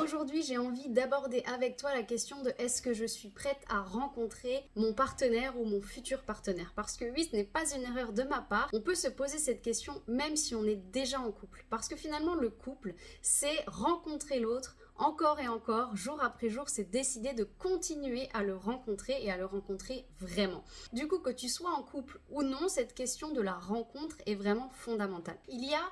Aujourd'hui, j'ai envie d'aborder avec toi la question de est-ce que je suis prête à rencontrer mon partenaire ou mon futur partenaire? Parce que oui, ce n'est pas une erreur de ma part. On peut se poser cette question même si on est déjà en couple. Parce que finalement, le couple, c'est rencontrer l'autre encore et encore, jour après jour, c'est décider de continuer à le rencontrer et à le rencontrer vraiment. Du coup, que tu sois en couple ou non, cette question de la rencontre est vraiment fondamentale. Il y a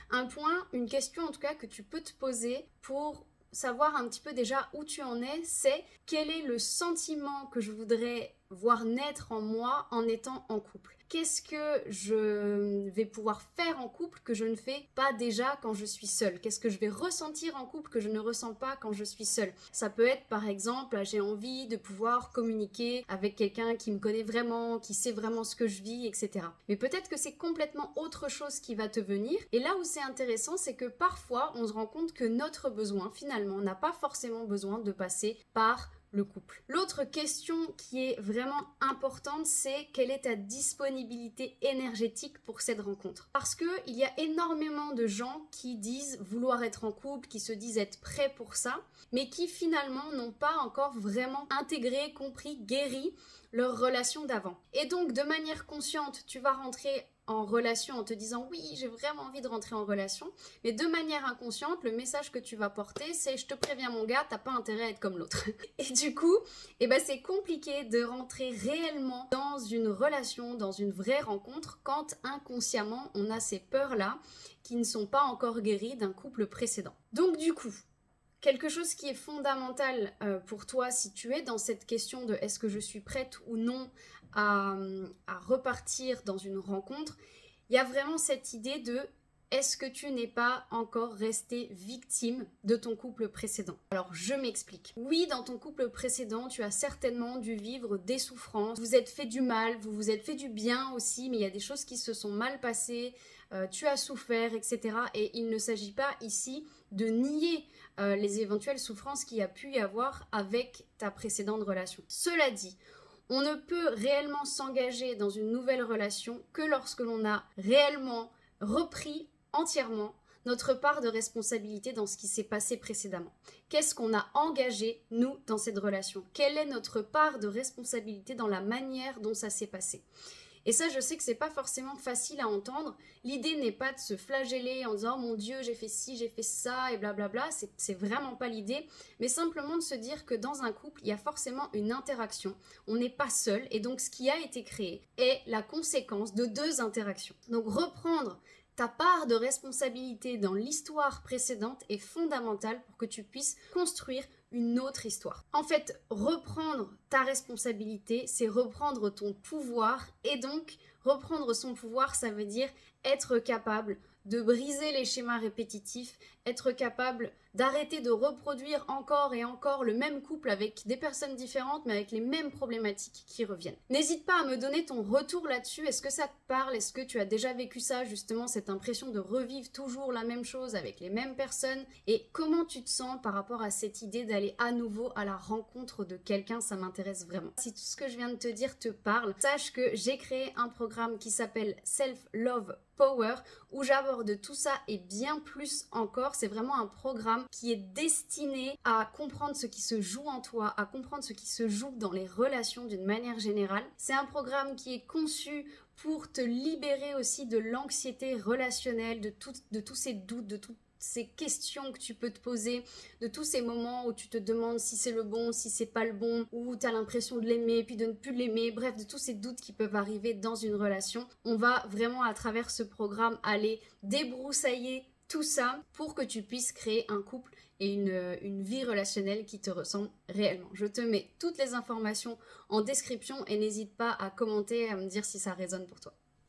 un point, une question en tout cas que tu peux te poser pour savoir un petit peu déjà où tu en es, c'est quel est le sentiment que je voudrais voir naître en moi en étant en couple. Qu'est-ce que je vais pouvoir faire en couple que je ne fais pas déjà quand je suis seule? Qu'est-ce que je vais ressentir en couple que je ne ressens pas quand je suis seule? Ça peut être par exemple, j'ai envie de pouvoir communiquer avec quelqu'un qui me connaît vraiment, qui sait vraiment ce que je vis, etc. Mais peut-être que c'est complètement autre chose qui va te venir. Et là où c'est intéressant, c'est que parfois on se rend compte que notre besoin finalement n'a pas forcément besoin de passer par le couple. L'autre question qui est vraiment importante, c'est quelle est ta disponibilité énergétique pour cette rencontre? Parce que il y a énormément de gens qui disent vouloir être en couple, qui se disent être prêts pour ça, mais qui finalement n'ont pas encore vraiment intégré, compris, guéri leur relation d'avant. Et donc, de manière consciente, tu vas rentrer en relation en te disant oui, j'ai vraiment envie de rentrer en relation, mais de manière inconsciente, le message que tu vas porter, c'est je te préviens mon gars, t'as pas intérêt à être comme l'autre. Et du coup, c'est compliqué de rentrer réellement dans une relation, dans une vraie rencontre, quand inconsciemment on a ces peurs-là qui ne sont pas encore guéries d'un couple précédent. Donc du coup, quelque chose qui est fondamental pour toi si tu es dans cette question de est-ce que je suis prête ou non à repartir dans une rencontre, il y a vraiment cette idée de est-ce que tu n'es pas encore resté victime de ton couple précédent? Alors je m'explique. Oui, dans ton couple précédent, tu as certainement dû vivre des souffrances, vous vous êtes fait du mal, vous vous êtes fait du bien aussi, mais il y a des choses qui se sont mal passées, tu as souffert, etc. Et il ne s'agit pas ici de nier les éventuelles souffrances qu'il y a pu y avoir avec ta précédente relation. Cela dit, on ne peut réellement s'engager dans une nouvelle relation que lorsque l'on a réellement repris entièrement notre part de responsabilité dans ce qui s'est passé précédemment. Qu'est-ce qu'on a engagé, nous, dans cette relation? Quelle est notre part de responsabilité dans la manière dont ça s'est passé? Et ça, je sais que c'est pas forcément facile à entendre. L'idée n'est pas de se flageller en disant « Oh mon Dieu, j'ai fait ci, j'ai fait ça » et blablabla. C'est vraiment pas l'idée. Mais simplement de se dire que dans un couple, il y a forcément une interaction. On n'est pas seul. Et donc, ce qui a été créé est la conséquence de deux interactions. Donc, reprendre ta part de responsabilité dans l'histoire précédente est fondamentale pour que tu puisses construire une autre histoire. En fait, reprendre ta responsabilité, c'est reprendre ton pouvoir et donc reprendre son pouvoir, ça veut dire être capable de briser les schémas répétitifs, être capable d'arrêter de reproduire encore et encore le même couple avec des personnes différentes mais avec les mêmes problématiques qui reviennent. N'hésite pas à me donner ton retour là-dessus, est-ce que ça te parle, est-ce que tu as déjà vécu ça justement, cette impression de revivre toujours la même chose avec les mêmes personnes et comment tu te sens par rapport à cette idée d'aller à nouveau à la rencontre de quelqu'un, ça m'intéresse vraiment. Si tout ce que je viens de te dire te parle, sache que j'ai créé un programme qui s'appelle Self Love Power où j'aborde tout ça et bien plus encore. C'est vraiment un programme qui est destiné à comprendre ce qui se joue en toi, à comprendre ce qui se joue dans les relations d'une manière générale. C'est un programme qui est conçu pour te libérer aussi de l'anxiété relationnelle, de tous ces doutes, de toutes ces questions que tu peux te poser, de tous ces moments où tu te demandes si c'est le bon, si c'est pas le bon, où tu as l'impression de l'aimer puis de ne plus l'aimer, bref, de tous ces doutes qui peuvent arriver dans une relation. On va vraiment à travers ce programme aller débroussailler tout ça pour que tu puisses créer un couple et une vie relationnelle qui te ressemble réellement. Je te mets toutes les informations en description et n'hésite pas à commenter et à me dire si ça résonne pour toi.